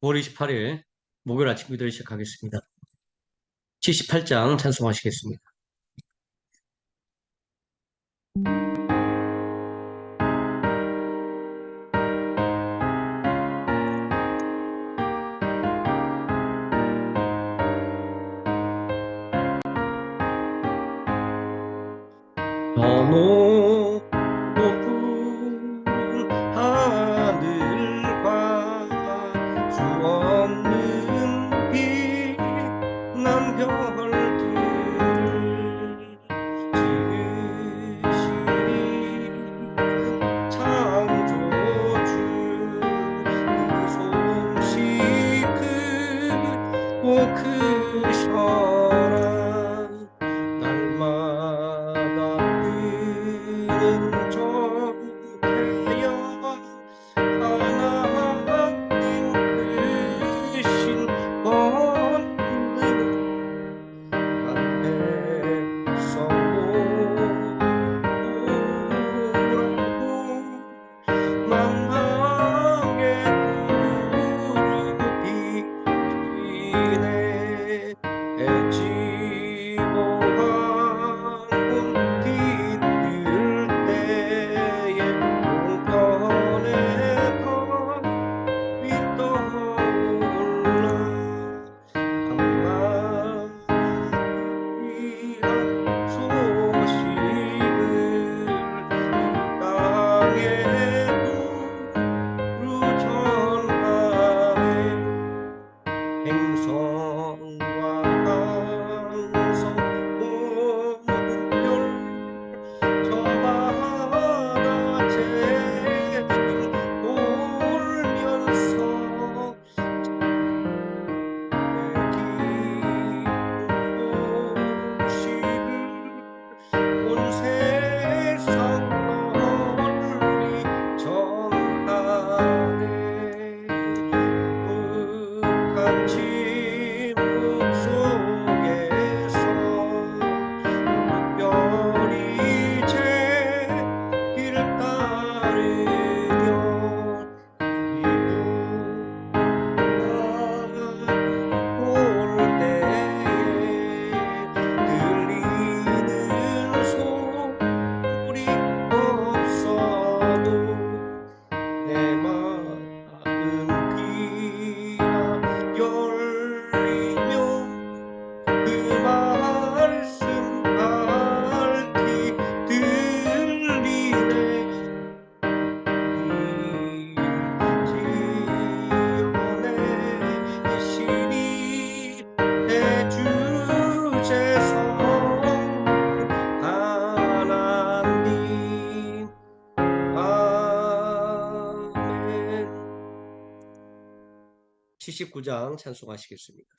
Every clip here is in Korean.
5월 28일 목요일 아침 기도를 시작하겠습니다. 78장 찬송하시겠습니다. 저 높은 하늘과 수 없는 빛난 별들을 지으시니 창조주 그 솜씨 크고 크셔라. 날마다 뜨는 저 태양 하나님 크신 본능 안에서 오라고 만왕의 구름 비치네. 애지고 황혼 뒤뜰 때에 동편에 별이 떠올라. 한마디한 소식을 이 땅에 두루 전하네. 행성과 항성 모든 별 저 바다 재들 돌면서 기쁜 소식을 온 세상 널리 전하네. 흑한 침묵 속에서 별이 제길 따르며 이루어 올 때에 들리는 소리 없어도 내 마음 귀가 열리며 그 말씀 밝히 들리네. 지어내시니 대주제성 하나님. 아멘. 79장 찬송하시겠습니다.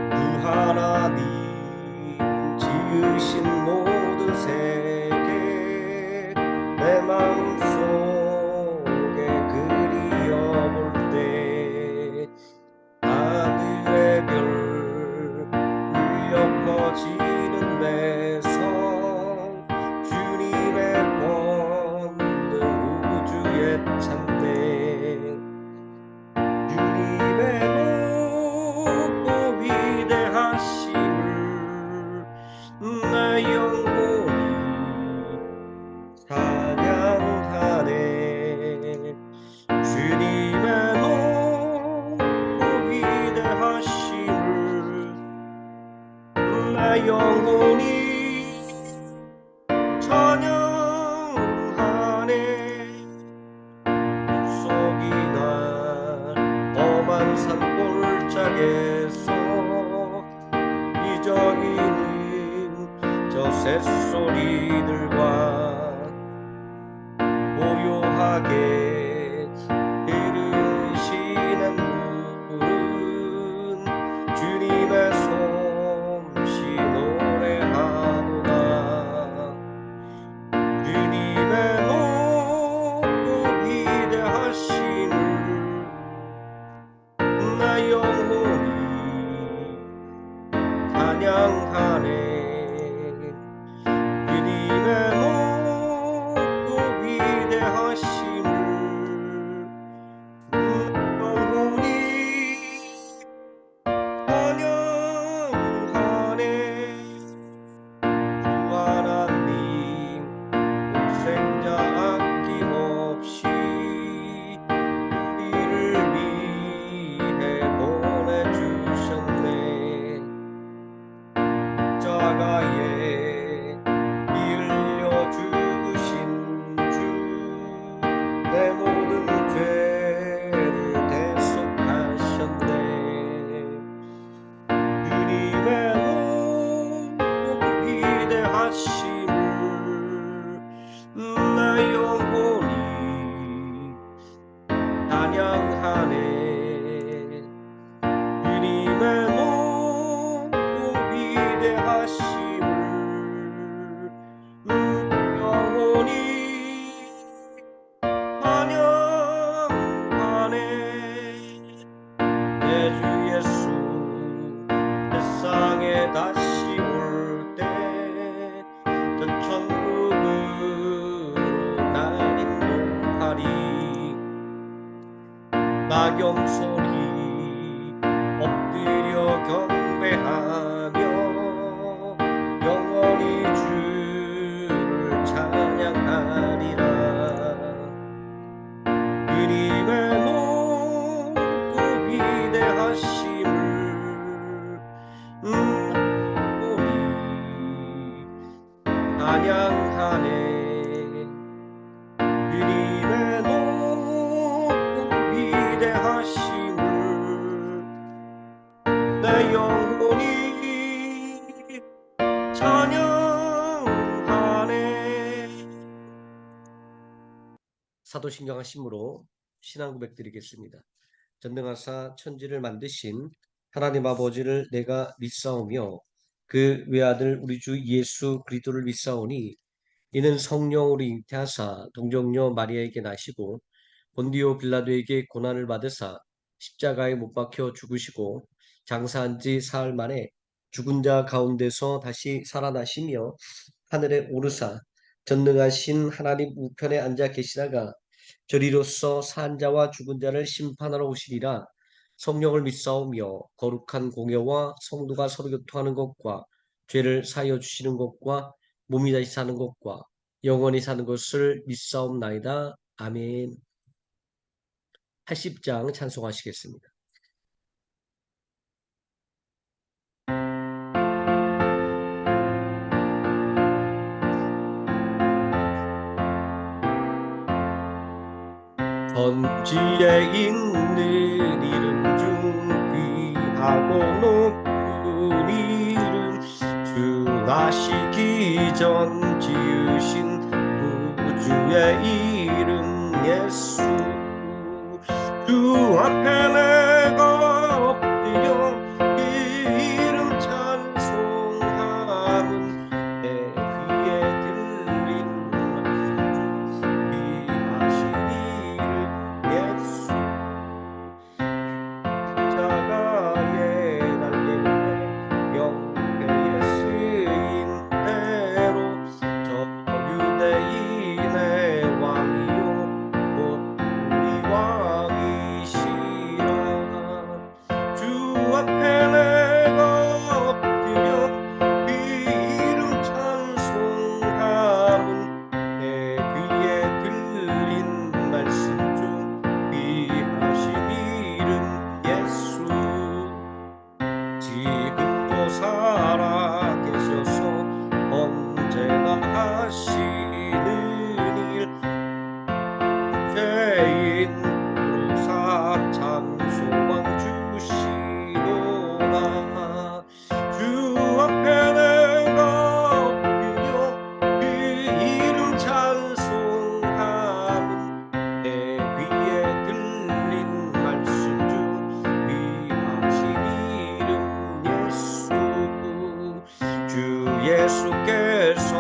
주 하나님 지으신 모든 세계 내 마음속에 그리어볼 때 하늘의 별 울려 퍼지는 내성 주님의 권능 우주의 찬양 주님의 높고 위대하심을 내 영혼이 찬양하네. 주님의 높고 위대하심을 내 영혼이 찬양하네. 속이 날 험한 산골짜기에서 이적이는 저 새소리들과 고요하게 들으시는 물은 주님의 솜씨 노래하도다. 주님의 높고 위대하심을 찬양하네. 주님의 높고 위대하심을 영원히 찬양하네. 내 주 예수 세상에 다시 올 때 저 천국으로 날 인도하리. 나경소리 엎드려 경배하며 영원히 주를 찬양하리라. 주님의 높고 위대하심을 우리 찬양하네. 주님의 높고 위대하심을 내 영혼이 찬양하네. 사도신경한 심으로 신앙 고백 드리겠습니다. 전능하사 천지를 만드신 하나님 아버지를 내가 믿사오며 그 외아들 우리 주 예수 그리스도를 믿사오니 이는 성령으로 잉태하사 동정녀 마리아에게 나시고 본디오 빌라도에게 고난을 받으사 십자가에 못 박혀 죽으시고 장사한 지 사흘 만에 죽은 자 가운데서 다시 살아나시며 하늘에 오르사 전능하신 하나님 우편에 앉아 계시다가 저리로서 산 자와 죽은 자를 심판하러 오시리라. 성령을 믿사오며 거룩한 공예와 성도가 서로 교통하는 것과 죄를 사하여 주시는 것과 몸이 다시 사는 것과 영원히 사는 것을 믿사옵나이다. 아멘. 80장 찬송하시겠습니다. 천지에 있는 이름 중 귀하고 높은 이름 주 나시기 전 지으신 우주의 이름 예수. 주 앞에 내가 엎드려 그 이름 찬송함은 내 귀에 들린 귀하신 이름 예수. 십자가에 달릴 때 영계에 쓰인 대로 저 유대인의 왕이요 곧 우리 왕이시라. 주 앞에 내가 엎드려 그 이름 찬송함은 내 귀에 들린 말씀 중 귀하신 이름 예수. 지금도 살아계셔서 언제나 하시는 일 죄인 부르사 참소망 주시도다. 주 앞에 내가 엎드려 그 이름 찬송함은 내 귀에 들린 말씀 중 귀하신 이름 예수. 주 예수께서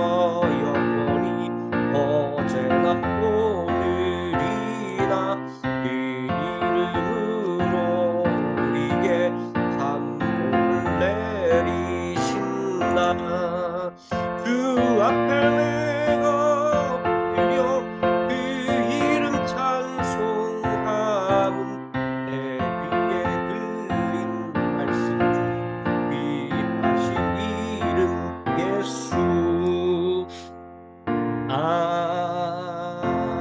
영원히 어제나 오늘이나 그 이름으로 우리에게 산복을 내리신다. 주 앞에 내가 엎드려 그 이름 찬송함은 내 귀에 들린 말씀 중 귀하신 이름 예수.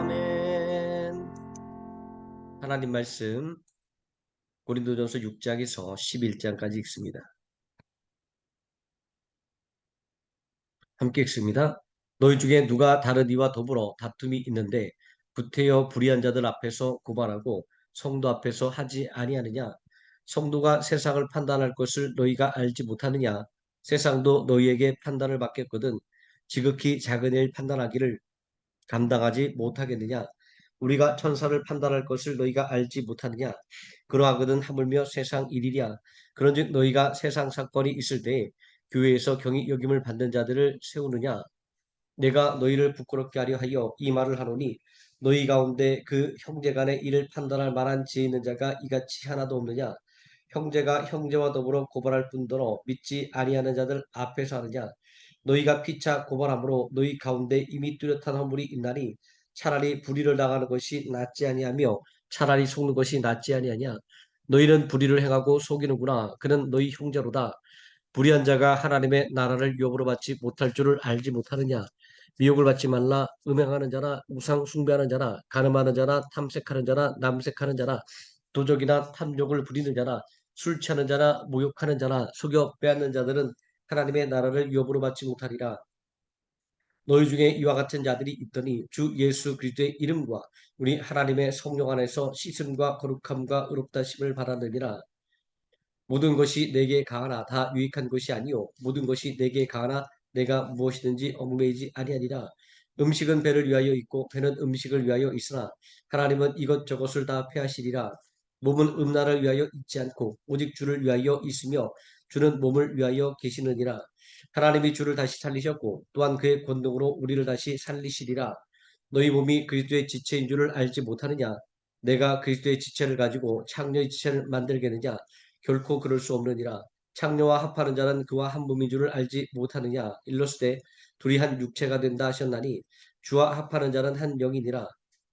아멘. 하나님 말씀 고린도전서 6장에서 11장까지 읽습니다. 함께 읽습니다. 너희 중에 누가 다른 이와 더불어 다툼이 있는데 구태여 불의한 자들 앞에서 고발하고 성도 앞에서 하지 아니하느냐? 성도가 세상을 판단할 것을 너희가 알지 못하느냐? 세상도 너희에게 판단을 받겠거든 지극히 작은 일 판단하기를 감당하지 못하겠느냐? 우리가 천사를 판단할 것을 너희가 알지 못하느냐? 그러하거든 하물며 세상 일이랴. 그런즉 너희가 세상 사건이 있을 때에 교회에서 경히 여김을 받는 자들을 세우느냐? 내가 너희를 부끄럽게 하려 하여 이 말을 하노니 너희 가운데 그 형제간의 일을 판단할 만한 지혜 있는 자가 이같이 하나도 없느냐? 형제가 형제와 더불어 고발할 뿐더러 믿지 아니하는 자들 앞에서 하느냐? 너희가 피차 고발함으로 너희 가운데 이미 뚜렷한 허물이 있나니 차라리 불의를 당하는 것이 낫지 아니하며 차라리 속는 것이 낫지 아니하냐? 너희는 불의를 행하고 속이는구나. 그는 너희 형제로다. 불의한 자가 하나님의 나라를 유업으로 받지 못할 줄을 알지 못하느냐? 미혹을 받지 말라. 음행하는 자나 우상 숭배하는 자나 간음하는 자나 탐색하는 자나 남색하는 자나 도적이나 탐욕을 부리는 자나 술 취하는 자나 모욕하는 자나 속여 빼앗는 자들은 하나님의 나라를 유업으로 받지 못하리라. 너희 중에 이와 같은 자들이 있더니 주 예수 그리스도의 이름과 우리 하나님의 성령 안에서 씻음과 거룩함과 의롭다심을 받았느니라. 모든 것이 내게 가하나 다 유익한 것이 아니요 모든 것이 내게 가하나 내가 무엇이든지 얽매이지 아니하니라. 음식은 배를 위하여 있고 배는 음식을 위하여 있으나 하나님은 이것저것을 다 폐하시리라. 몸은 음란을 위하여 있지 않고 오직 주를 위하여 있으며 주는 몸을 위하여 계시느니라. 하나님이 주를 다시 살리셨고 또한 그의 권능으로 우리를 다시 살리시리라. 너희 몸이 그리스도의 지체인 줄을 알지 못하느냐? 내가 그리스도의 지체를 가지고 창녀의 지체를 만들겠느냐? 결코 그럴 수 없느니라. 창녀와 합하는 자는 그와 한 몸인 줄을 알지 못하느냐? 일러스되 둘이 한 육체가 된다 하셨나니 주와 합하는 자는 한 영이니라.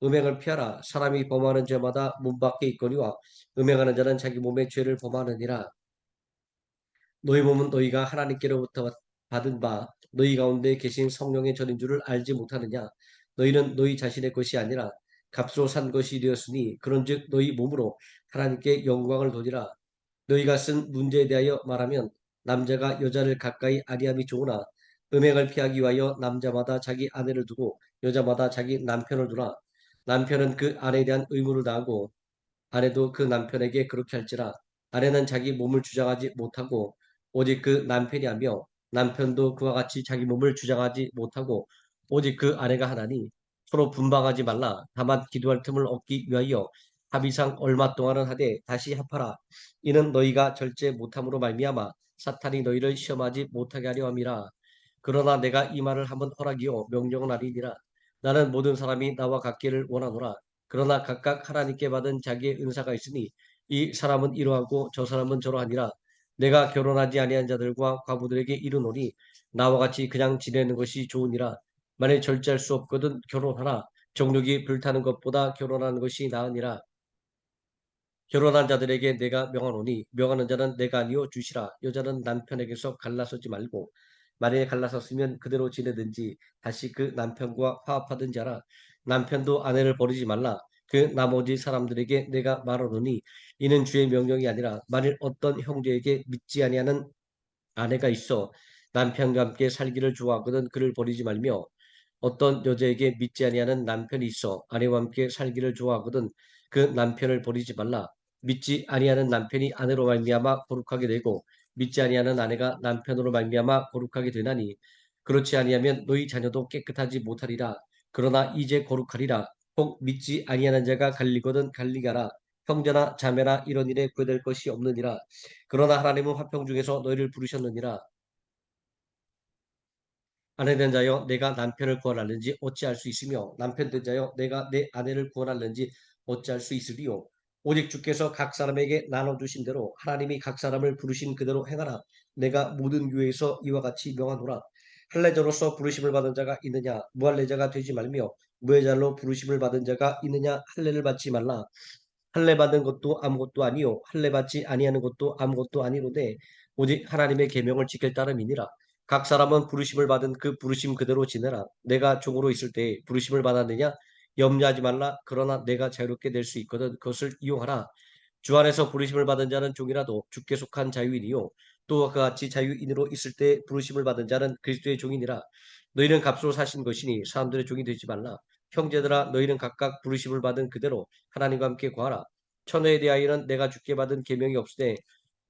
음행을 피하라. 사람이 범하는 죄마다 몸 밖에 있거니와 음행하는 자는 자기 몸의 죄를 범하느니라. 너희 몸은 너희가 하나님께로부터 받은 바 너희 가운데 계신 성령의 전인 줄을 알지 못하느냐? 너희는 너희 자신의 것이 아니라 값으로 산 것이 되었으니 그런즉 너희 몸으로 하나님께 영광을 돌리라. 너희가 쓴 문제에 대하여 말하면 남자가 여자를 가까이 아니함이 좋으나 음행을 피하기 위하여 남자마다 자기 아내를 두고 여자마다 자기 남편을 두라. 남편은 그 아내에 대한 의무를 다하고 아내도 그 남편에게 그렇게 할지라. 아내는 자기 몸을 주장하지 못하고 오직 그 남편이 하며 남편도 그와 같이 자기 몸을 주장하지 못하고 오직 그 아내가 하나니 서로 분방하지 말라. 다만 기도할 틈을 얻기 위하여 합의상 얼마 동안은 하되 다시 합하라. 이는 너희가 절제 못함으로 말미암아 사탄이 너희를 시험하지 못하게 하려 함이라. 그러나 내가 이 말을 한번 허락이요 명령은 아니니라. 나는 모든 사람이 나와 같기를 원하노라. 그러나 각각 하나님께 받은 자기의 은사가 있으니 이 사람은 이러하고 저 사람은 저러하니라. 내가 결혼하지 아니한 자들과 과부들에게 이르노니 나와 같이 그냥 지내는 것이 좋으니라. 만일 절제할 수 없거든 결혼하라. 정욕이 불타는 것보다 결혼하는 것이 나으니라. 결혼한 자들에게 내가 명하노니 명하는 자는 내가 아니요 주시라. 여자는 남편에게서 갈라서지 말고 만일 갈라섰으면 그대로 지내든지 다시 그 남편과 화합하든지 하라. 남편도 아내를 버리지 말라. 그 나머지 사람들에게 내가 말하노니 이는 주의 명령이 아니라 만일 어떤 형제에게 믿지 아니하는 아내가 있어 남편과 함께 살기를 좋아하거든 그를 버리지 말며 어떤 여자에게 믿지 아니하는 남편이 있어 아내와 함께 살기를 좋아하거든 그 남편을 버리지 말라. 믿지 아니하는 남편이 아내로 말미암아 거룩하게 되고 믿지 아니하는 아내가 남편으로 말미암아 거룩하게 되나니 그렇지 아니하면 너희 자녀도 깨끗하지 못하리라. 그러나 이제 거룩하리라. 혹 믿지 아니하는 자가 갈리거든 갈리게 하라. 형제나 자매나 이런 일에 구애될 것이 없느니라. 그러나 하나님은 화평 중에서 너희를 부르셨느니라. 아내된 자여 내가 남편을 구원하는지 어찌할 수 있으며 남편된 자여 내가 내 아내를 구원하는지 어찌할 수 있으리요. 오직 주께서 각 사람에게 나눠주신 대로 하나님이 각 사람을 부르신 그대로 행하라. 내가 모든 교회에서 이와 같이 명하노라. 할례자로서 부르심을 받은 자가 있느냐 무할례자가 되지 말며 무해자로 부르심을 받은 자가 있느냐 할례를 받지 말라. 할례 받는 것도 아무것도 아니요 할례 받지 아니하는 것도 아무것도 아니로되 오직 하나님의 계명을 지킬 따름이니라. 각 사람은 부르심을 받은 그 부르심 그대로 지내라. 내가 종으로 있을 때 부르심을 받았느냐 염려하지 말라. 그러나 내가 자유롭게 될 수 있거든 그것을 이용하라. 주 안에서 부르심을 받은 자는 종이라도 주께 속한 자유인이요 또 그같이 자유인으로 있을 때 부르심을 받은 자는 그리스도의 종이니라. 너희는 값으로 사신 것이니 사람들의 종이 되지 말라. 형제들아 너희는 각각 부르심을 받은 그대로 하나님과 함께 구하라. 천회에 대하여는 내가 주께 받은 계명이 없으되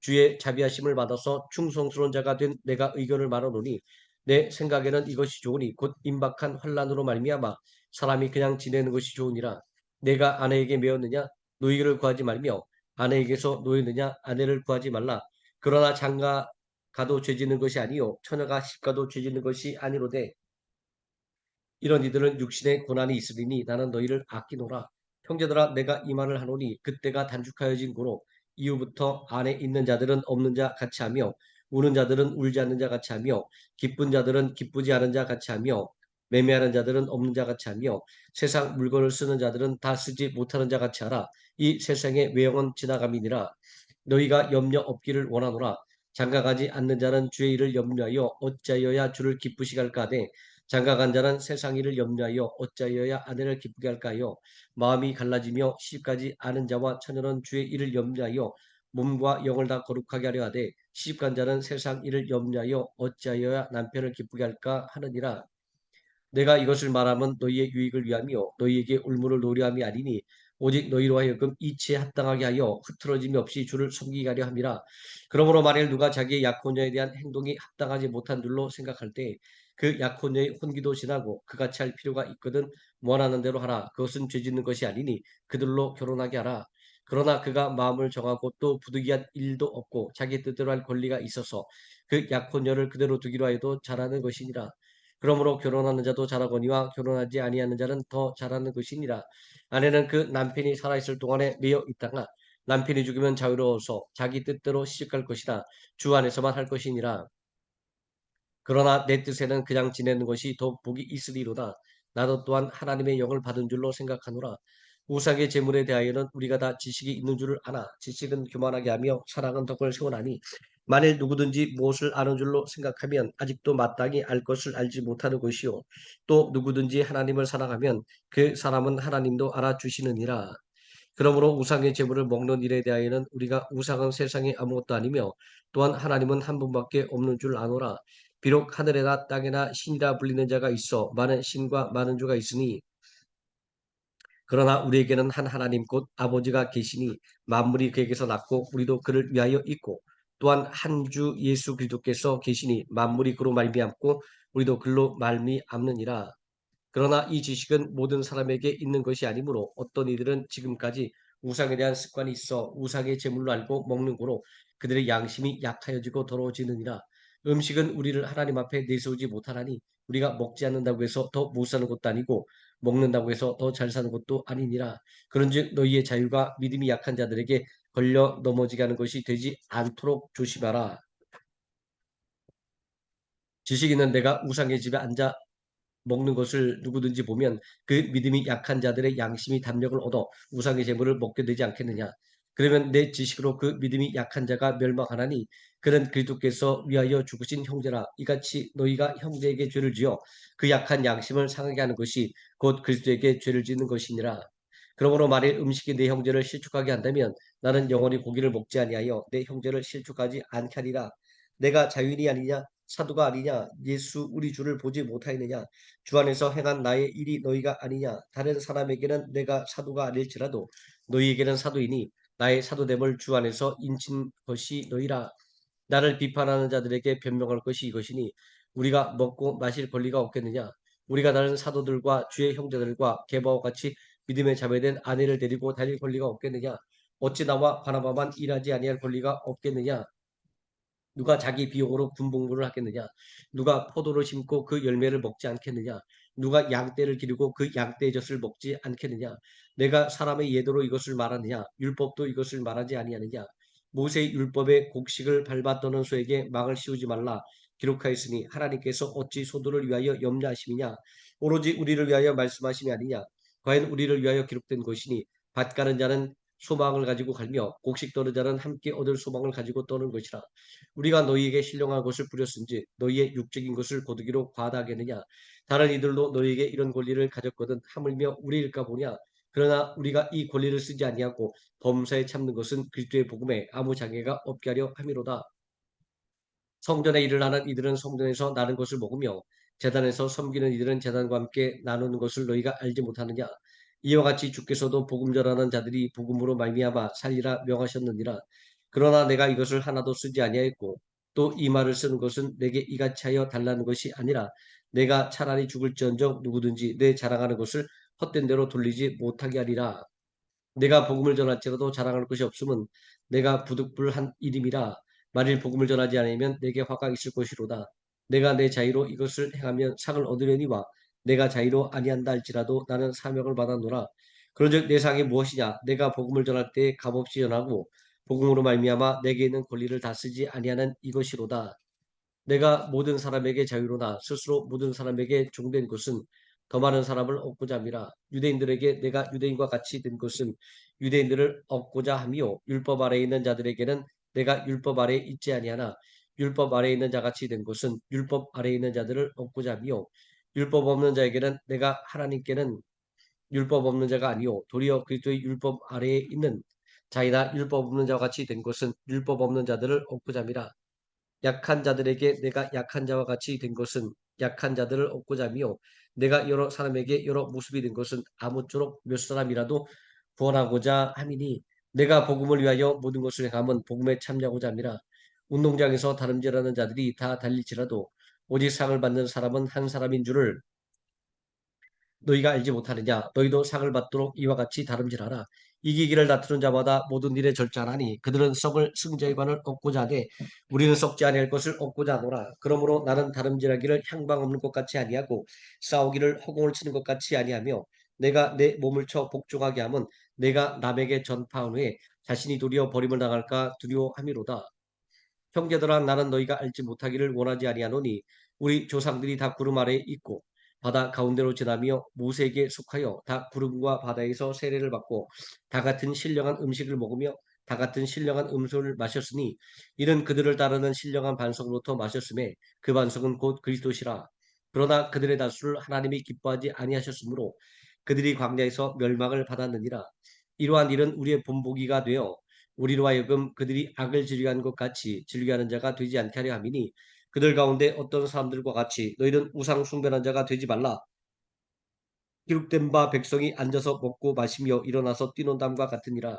주의 자비하심을 받아서 충성스러운 자가 된 내가 의견을 말하노니 내 생각에는 이것이 좋으니 곧 임박한 환난으로 말미암아 사람이 그냥 지내는 것이 좋으니라. 내가 아내에게 매었느냐? 노이를 구하지 말며 아내에게서 노였느냐? 아내를 구하지 말라. 그러나 장가 가도 죄짓는 것이 아니요 처녀가 시집가도 죄짓는 것이 아니로되 이런 이들은 육신의 고난이 있으리니 나는 너희를 아끼노라. 형제들아 내가 이 말을 하노니 그때가 단축하여진 고로 이후부터 안에 있는 자들은 없는 자 같이 하며 우는 자들은 울지 않는 자 같이 하며 기쁜 자들은 기쁘지 않은 자 같이 하며 매매하는 자들은 없는 자 같이 하며 세상 물건을 쓰는 자들은 다 쓰지 못하는 자 같이 하라. 이 세상의 외형은 지나감이니라. 너희가 염려 없기를 원하노라. 장가가지 않는 자는 주의 일을 염려하여 어찌하여야 주를 기쁘시게 할까 하되 장가간 자는 세상 일을 염려하여 어찌하여야 아내를 기쁘게 할까요? 마음이 갈라지며 시집가지 않은 자와 처녀는 주의 일을 염려하여 몸과 영을 다 거룩하게 하려 하되 시집간 자는 세상 일을 염려하여 어찌하여야 남편을 기쁘게 할까 하느니라. 내가 이것을 말하면 너희의 유익을 위하며 너희에게 울무를 노려함이 아니니 오직 너희로 하여금 이치에 합당하게 하여 흐트러짐이 없이 주를 섬기게 하려 함이라. 그러므로 만일 누가 자기의 약혼녀에 대한 행동이 합당하지 못한 줄로 생각할 때 그 약혼녀의 혼기도 지나고 그같이 할 필요가 있거든 원하는 대로 하라. 그것은 죄짓는 것이 아니니 그들로 결혼하게 하라. 그러나 그가 마음을 정하고 또 부득이한 일도 없고 자기 뜻대로 할 권리가 있어서 그 약혼녀를 그대로 두기로 하여도 잘하는 것이니라. 그러므로 결혼하는 자도 잘하거니와 결혼하지 아니하는 자는 더 잘하는 것이니라. 아내는 그 남편이 살아있을 동안에 매여 있다가 남편이 죽으면 자유로워서 자기 뜻대로 시집갈 것이라 주 안에서만 할 것이니라. 그러나 내 뜻에는 그냥 지내는 것이 더 복이 있으리로다. 나도 또한 하나님의 영을 받은 줄로 생각하노라. 우상의 제물에 대하여는 우리가 다 지식이 있는 줄을 아나 지식은 교만하게 하며 사랑은 덕을 세워나니 만일 누구든지 무엇을 아는 줄로 생각하면 아직도 마땅히 알 것을 알지 못하는 것이요 또 누구든지 하나님을 사랑하면 그 사람은 하나님도 알아주시느니라. 그러므로 우상의 제물을 먹는 일에 대하여는 우리가 우상은 세상에 아무것도 아니며 또한 하나님은 한 분밖에 없는 줄 아노라. 비록 하늘에나 땅에나 신이라 불리는 자가 있어 많은 신과 많은 주가 있으니 그러나 우리에게는 한 하나님 곧 아버지가 계시니 만물이 그에게서 났고 우리도 그를 위하여 있고 또한 한 주 예수 그리스도께서 계시니 만물이 그로 말미암고 우리도 그로 말미암느니라. 그러나 이 지식은 모든 사람에게 있는 것이 아니므로 어떤 이들은 지금까지 우상에 대한 습관이 있어 우상의 제물로 알고 먹는 고로 그들의 양심이 약하여지고 더러워지느니라. 음식은 우리를 하나님 앞에 내세우지 못하나니 우리가 먹지 않는다고 해서 더 못 사는 것도 아니고 먹는다고 해서 더 잘 사는 것도 아니니라. 그런즉 너희의 자유가 믿음이 약한 자들에게 걸려 넘어지게 하는 것이 되지 않도록 조심하라. 지식 있는 내가 우상의 집에 앉아 먹는 것을 누구든지 보면 그 믿음이 약한 자들의 양심이 담력을 얻어 우상의 제물을 먹게 되지 않겠느냐. 그러면 내 지식으로 그 믿음이 약한 자가 멸망하나니 그는 그리스도께서 위하여 죽으신 형제라. 이같이 너희가 형제에게 죄를 지어 그 약한 양심을 상하게 하는 것이 곧 그리스도에게 죄를 짓는 것이니라. 그러므로 만일 음식이 내 형제를 실족하게 한다면 나는 영원히 고기를 먹지 아니하여 내 형제를 실족하지 않게 하리라. 내가 자유인이 아니냐 사도가 아니냐 예수 우리 주를 보지 못하였느냐 주 안에서 행한 나의 일이 너희가 아니냐. 다른 사람에게는 내가 사도가 아닐지라도 너희에게는 사도이니 나의 사도됨을 주 안에서 인친 것이 너희라. 나를 비판하는 자들에게 변명할 것이 이것이니 우리가 먹고 마실 권리가 없겠느냐. 우리가 다른 사도들과 주의 형제들과 게바와 같이 믿음에 자매된 아내를 데리고 다닐 권리가 없겠느냐. 어찌 나와 바나바만 일하지 아니할 권리가 없겠느냐. 누가 자기 비용으로 군복무를 하겠느냐? 누가 포도를 심고 그 열매를 먹지 않겠느냐? 누가 양떼를 기르고 그 양떼의 젖을 먹지 않겠느냐? 내가 사람의 예도로 이것을 말하느냐? 율법도 이것을 말하지 아니하느냐? 모세의 율법의 곡식을 밟아 떠는 소에게 망을 씌우지 말라. 기록하였으니 하나님께서 어찌 소도를 위하여 염려하심이냐? 오로지 우리를 위하여 말씀하심이 아니냐? 과연 우리를 위하여 기록된 것이니 밭 가는 자는 소망을 가지고 갈며 곡식 떠는 자는 함께 얻을 소망을 가지고 떠는 것이라. 우리가 너희에게 신령한 것을 부렸은지 너희의 육적인 것을 거두기로 과다하겠느냐. 다른 이들도 너희에게 이런 권리를 가졌거든 하물며 우리일까 보냐. 그러나 우리가 이 권리를 쓰지 아니하고 범사에 참는 것은 그리스도의 복음에 아무 장애가 없게 하려 함이로다. 성전에 일을 하는 이들은 성전에서 나는 것을 먹으며 제단에서 섬기는 이들은 제단과 함께 나누는 것을 너희가 알지 못하느냐. 이와 같이 주께서도 복음 전하는 자들이 복음으로 말미암아 살리라 명하셨느니라. 그러나 내가 이것을 하나도 쓰지 아니하였고 또 이 말을 쓰는 것은 내게 이같이 하여 달라는 것이 아니라 내가 차라리 죽을지언정 누구든지 내 자랑하는 것을 헛된 대로 돌리지 못하게 하리라. 내가 복음을 전할지라도 자랑할 것이 없음은 내가 부득불한 일임이라. 만일 복음을 전하지 않으면 내게 화가 있을 것이로다. 내가 내 자의로 이것을 행하면 상을 얻으려니와 내가 자의로 아니한다 할지라도 나는 사명을 받았노라. 그런즉 내 상이 무엇이냐? 내가 복음을 전할 때 값없이 전하고 복음으로 말미암아 내게 있는 권리를 다 쓰지 아니하는 이것이로다. 내가 모든 사람에게 자유로나 스스로 모든 사람에게 종된 것은 더 많은 사람을 얻고자 함이라. 유대인들에게 내가 유대인과 같이 된 것은 유대인들을 얻고자 함이요 율법 아래에 있는 자들에게는 내가 율법 아래에 있지 아니하나 율법 아래에 있는 자같이 된 것은 율법 아래에 있는 자들을 얻고자 함이요 율법 없는 자에게는 내가 하나님께는 율법 없는 자가 아니요 도리어 그리스도의 율법 아래에 있는 자이나 율법 없는 자와 같이 된 것은 율법 없는 자들을 얻고자 함이라. 약한 자들에게 내가 약한 자와 같이 된 것은 약한 자들을 얻고자 하며 내가 여러 사람에게 여러 모습이 된 것은 아무쪼록 몇 사람이라도 구원하고자 함이니 내가 복음을 위하여 모든 것을 행함은 복음에 참여하고자 함이라. 운동장에서 다름질하는 자들이 다 달릴지라도 오직 상을 받는 사람은 한 사람인 줄을 너희가 알지 못하느냐? 너희도 상을 받도록 이와 같이 다름질하라. 이기기를 다투는 자마다 모든 일에 절제하나니 그들은 썩을 승자의 관을 얻고자 하되 우리는 썩지 아니할 것을 얻고자 하노라. 그러므로 나는 다름질하기를 향방 없는 것 같이 아니하고 싸우기를 허공을 치는 것 같이 아니하며 내가 내 몸을 쳐 복종하게 함은 내가 남에게 전파한 후에 자신이 도리어 버림을 당할까 두려워함이로다. 형제들아 나는 너희가 알지 못하기를 원하지 아니하노니 우리 조상들이 다 구름 아래에 있고 바다 가운데로 지나며 모세에게 속하여 다 구름과 바다에서 세례를 받고 다 같은 신령한 음식을 먹으며 다 같은 신령한 음료를 마셨으니 이는 그들을 따르는 신령한 반석으로부터 마셨음에 그 반석은 곧 그리스도시라. 그러나 그들의 다수를 하나님이 기뻐하지 아니하셨으므로 그들이 광야에서 멸망을 받았느니라. 이러한 일은 우리의 본보기가 되어 우리로 하여금 그들이 악을 즐겨하는 것 같이 즐겨하는 자가 되지 않게 하려 함이니 그들 가운데 어떤 사람들과 같이 너희는 우상 숭배하는 자가 되지 말라. 기록된 바 백성이 앉아서 먹고 마시며 일어나서 뛰논담과 같으니라.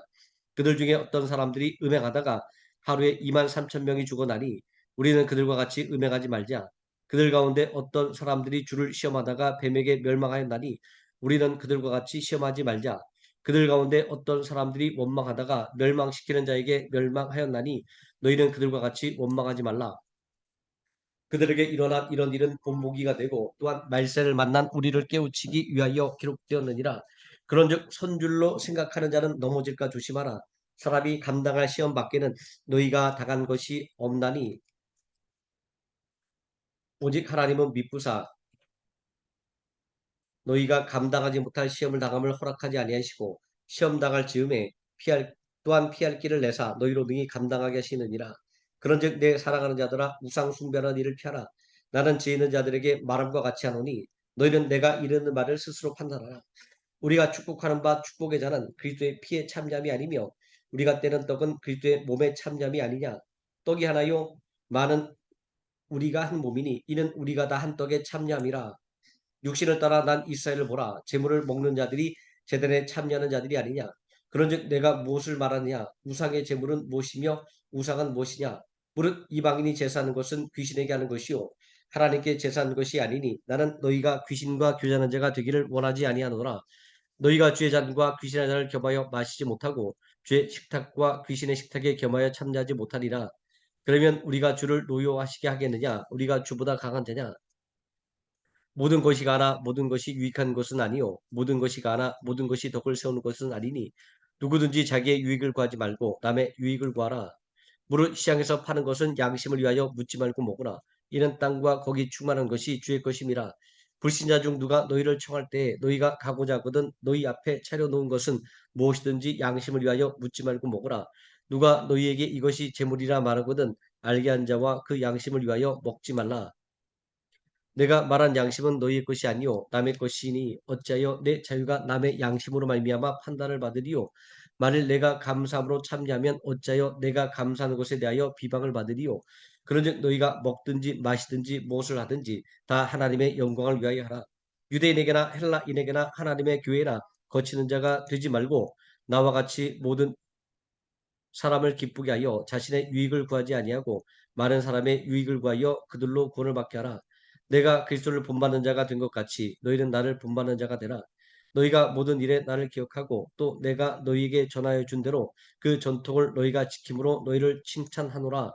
그들 중에 어떤 사람들이 음행하다가 하루에 2만 3천 명이 죽어나니 우리는 그들과 같이 음행하지 말자. 그들 가운데 어떤 사람들이 주를 시험하다가 뱀에게 멸망하였나니 우리는 그들과 같이 시험하지 말자. 그들 가운데 어떤 사람들이 원망하다가 멸망시키는 자에게 멸망하였나니 너희는 그들과 같이 원망하지 말라. 그들에게 일어난 이런 일은 본보기가 되고 또한 말세를 만난 우리를 깨우치기 위하여 기록되었느니라. 그런즉 선줄로 생각하는 자는 넘어질까 조심하라. 사람이 감당할 시험 밖에는 너희가 당한 것이 없나니 오직 하나님은 미쁘사 너희가 감당하지 못할 시험을 당함을 허락하지 아니하시고 시험 당할 즈음에 피할 길을 내사 너희로 능히 감당하게 하시느니라. 그런즉 내 사랑하는 자들아 우상 숭배하는 일을 피하라. 나는 지혜 있는 자들에게 말함과 같이 하노니 너희는 내가 이르는 말을 스스로 판단하라. 우리가 축복하는 바 축복의 자는 그리스도의 피에 참여함이 아니며 우리가 떼는 떡은 그리스도의 몸에 참여함이 아니냐. 떡이 하나요 많은 우리가 한 몸이니 이는 우리가 다 한 떡에 참여함이라. 육신을 따라 난 이스라엘을 보라. 재물을 먹는 자들이 제단에 참여하는 자들이 아니냐. 그런즉 내가 무엇을 말하느냐. 우상의 재물은 무엇이며 우상은 무엇이냐. 무릇 이방인이 제사하는 것은 귀신에게 하는 것이요 하나님께 제사하는 것이 아니니 나는 너희가 귀신과 교제하는 자가 되기를 원하지 아니하노라. 너희가 주의 잔과 귀신의 잔을 겸하여 마시지 못하고 주의 식탁과 귀신의 식탁에 겸하여 참여하지 못하리라. 그러면 우리가 주를 노여하시게 하겠느냐. 우리가 주보다 강한 자냐. 모든 것이 가나 모든 것이 유익한 것은 아니요 모든 것이 가나 모든 것이 덕을 세우는 것은 아니니 누구든지 자기의 유익을 구하지 말고 남의 유익을 구하라. 무릇 시장에서 파는 것은 양심을 위하여 묻지 말고 먹으라. 이는 땅과 거기 충만한 것이 주의 것임이라. 불신자 중 누가 너희를 청할 때 너희가 가고자 하거든 너희 앞에 차려놓은 것은 무엇이든지 양심을 위하여 묻지 말고 먹으라. 누가 너희에게 이것이 재물이라 말하거든 알게 한 자와 그 양심을 위하여 먹지 말라. 내가 말한 양심은 너희의 것이 아니요 남의 것이니 어찌하여 내 자유가 남의 양심으로 말미암아 판단을 받으리요. 만일 내가 감사함으로 참여하면 어찌하여 내가 감사하는 것에 대하여 비방을 받으리요. 그런즉 너희가 먹든지 마시든지 무엇을 하든지 다 하나님의 영광을 위하여 하라. 유대인에게나 헬라인에게나 하나님의 교회나 거치는 자가 되지 말고 나와 같이 모든 사람을 기쁘게 하여 자신의 유익을 구하지 아니하고 많은 사람의 유익을 구하여 그들로 구원을 받게 하라. 내가 그리스도를 본받는 자가 된 것 같이 너희는 나를 본받는 자가 되라. 너희가 모든 일에 나를 기억하고 또 내가 너희에게 전하여 준 대로 그 전통을 너희가 지킴으로 너희를 칭찬하노라.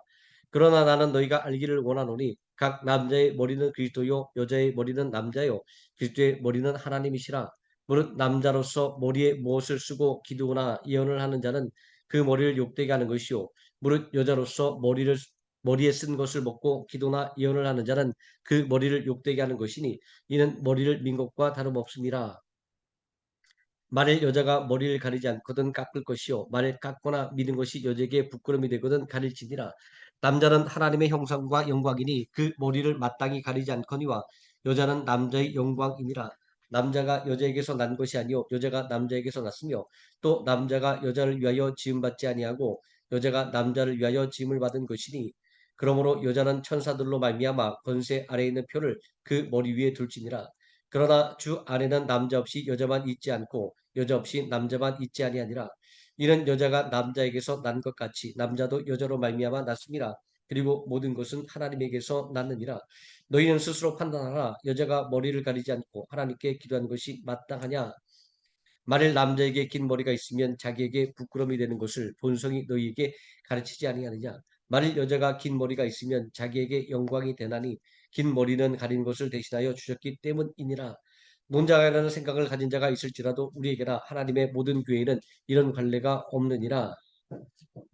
그러나 나는 너희가 알기를 원하노니 각 남자의 머리는 그리스도요 여자의 머리는 남자요 그리스도의 머리는 하나님이시라. 무릇 남자로서 머리에 무엇을 쓰고 기도나 예언을 하는 자는 그 머리를 욕되게 하는 것이요 무릇 여자로서 머리에 쓴 것을 먹고 기도나 예언을 하는 자는 그 머리를 욕되게 하는 것이니 이는 머리를 민 것과 다름없습니다. 만일 여자가 머리를 가리지 않거든 깎을 것이요 만일 깎거나 미는 것이 여자에게 부끄러움이 되거든 가릴지니라. 남자는 하나님의 형상과 영광이니 그 머리를 마땅히 가리지 않거니와 여자는 남자의 영광이니라. 남자가 여자에게서 난 것이 아니요 여자가 남자에게서 났으며 또 남자가 여자를 위하여 지음받지 아니하고 여자가 남자를 위하여 지음을 받은 것이니 그러므로 여자는 천사들로 말미암아 권세 아래에 있는 표를 그 머리 위에 둘지니라. 그러나 주 안에는 남자 없이 여자만 있지 않고 여자 없이 남자만 있지 아니하니라. 이는 여자가 남자에게서 난 것 같이 남자도 여자로 말미암아 났습니다. 그리고 모든 것은 하나님에게서 났느니라. 너희는 스스로 판단하라. 여자가 머리를 가리지 않고 하나님께 기도하는 것이 마땅하냐? 만일 남자에게 긴 머리가 있으면 자기에게 부끄러움이 되는 것을 본성이 너희에게 가르치지 아니하느냐? 만일 여자가 긴 머리가 있으면 자기에게 영광이 되나니 긴 머리는 가린 것을 대신하여 주셨기 때문이니라. 논자라는 생각을 가진 자가 있을지라도 우리에게나 하나님의 모든 교회에는 이런 관례가 없느니라.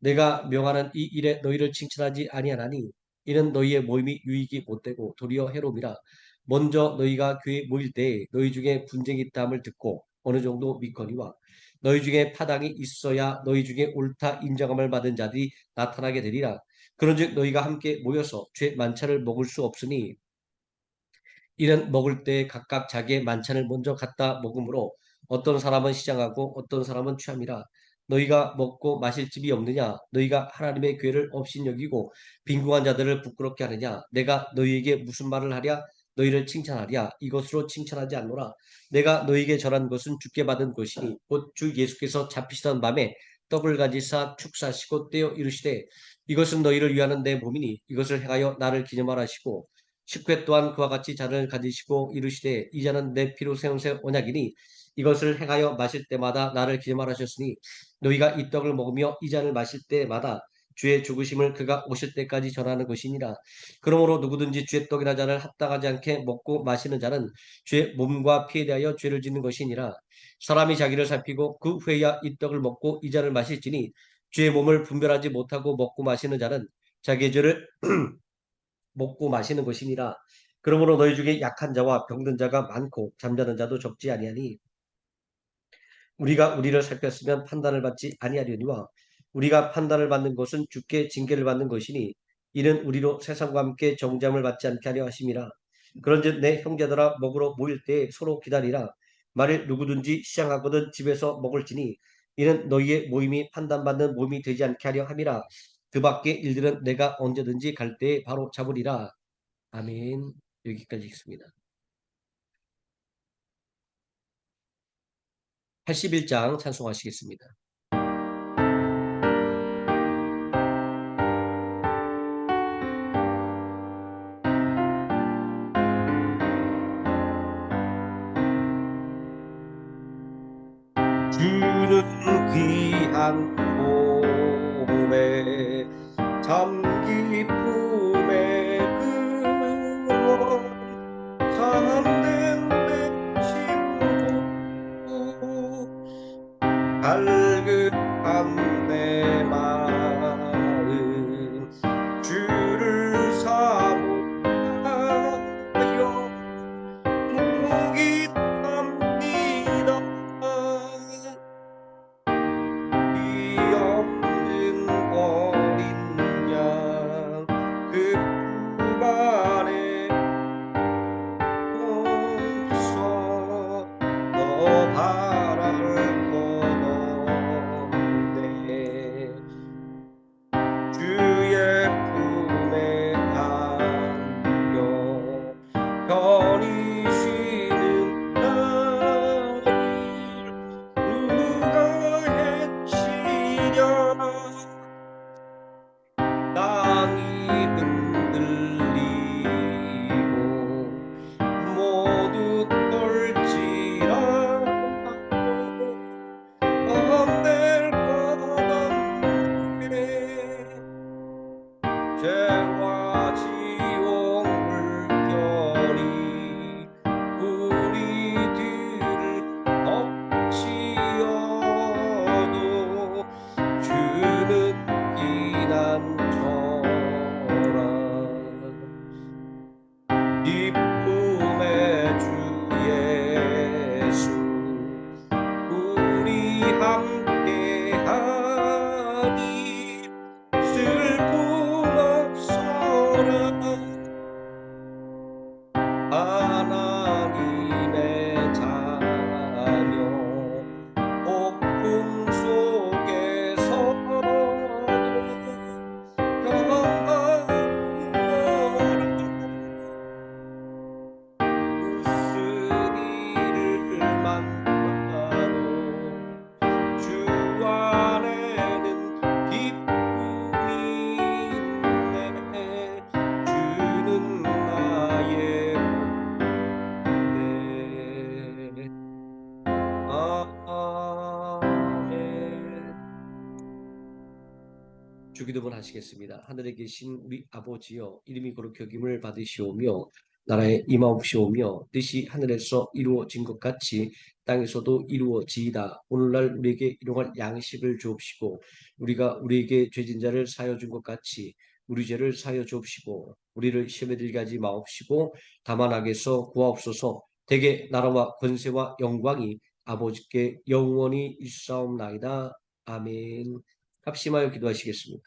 내가 명하는 이 일에 너희를 칭찬하지 아니하나니 이는 너희의 모임이 유익이 못되고 도리어 해로움이라. 먼저 너희가 교회에 모일 때에 너희 중에 분쟁이 있다함을 듣고 어느 정도 믿거니와 너희 중에 파당이 있어야 너희 중에 옳다 인정함을 받은 자들이 나타나게 되리라. 그런즉 너희가 함께 모여서 죄 만찬을 먹을 수 없으니 이는 먹을 때 각각 자기의 만찬을 먼저 갖다 먹으므로 어떤 사람은 시장하고 어떤 사람은 취함이라. 너희가 먹고 마실 집이 없느냐? 너희가 하나님의 교회를 업신여기고 빈궁한 자들을 부끄럽게 하느냐? 내가 너희에게 무슨 말을 하랴? 너희를 칭찬하랴? 이것으로 칭찬하지 않노라. 내가 너희에게 전한 것은 주께 받은 것이니 곧 주 예수께서 잡히시던 밤에 떡을 가지사 축사시고 떼어 이르시되 이것은 너희를 위하는 내 몸이니 이것을 행하여 나를 기념하라 하시고 식회 또한 그와 같이 잔을 가지시고 이르시되 이 잔은 내 피로 세운 새 언약이니 이것을 행하여 마실 때마다 나를 기념하라 하셨으니 너희가 이 떡을 먹으며 이 잔을 마실 때마다 주의 죽으심을 그가 오실 때까지 전하는 것이니라. 그러므로 누구든지 주의 떡이나 잔을 합당하지 않게 먹고 마시는 자는 주의 몸과 피에 대하여 죄를 짓는 것이니라. 사람이 자기를 살피고 그 후에야 이 떡을 먹고 이 잔을 마실지니 주의 몸을 분별하지 못하고 먹고 마시는 자는 자기의 죄를 먹고 마시는 것이니라. 그러므로 너희 중에 약한 자와 병든 자가 많고 잠자는 자도 적지 아니하니 우리가 우리를 살폈으면 판단을 받지 아니하려니와 우리가 판단을 받는 것은 주께 징계를 받는 것이니 이는 우리로 세상과 함께 정죄함을 받지 않게 하려 하심이라. 그런즉 내 형제들아 먹으러 모일 때 서로 기다리라. 만일 누구든지 시장하거든 집에서 먹을지니 이는 너희의 모임이 판단받는 모임이 되지 않게 하려 함이라. 그 밖의 일들은 내가 언제든지 갈 때에 바로 잡으리라. 아멘. 여기까지 읽습니다. 81장 찬송하시겠습니다. 주는 귀한 봄에 잠기 품에 그원 참된 내 친구 갈급한 내 마음 주를 사모하여 목이 탑니다. 이 없는 어린 양 그 품 안에 없어 너 바랄 것 없네. 주의 품에 안겨 편히 쉬는 나를 누가 해치랴. 땅이 흔들리고 모두 떨지라. 주기도문 하시겠습니다. 하늘에 계신 우리 아버지여, 이름이 거룩히 여김을 받으시오며 나라에 임하옵시오며 뜻이 하늘에서 이루어진 것 같이 땅에서도 이루어지이다. 오늘날 우리에게 일용할 양식을 주옵시고 우리가 우리에게 죄진 자를 사하여 준 것 같이 우리 죄를 사하여 주옵시고 우리를 시험에 들게 하지 마옵시고 다만 악에서 구하옵소서. 대개 나라와 권세와 영광이 아버지께 영원히 있사옵나이다. 아멘. 합심하여 기도하시겠습니다.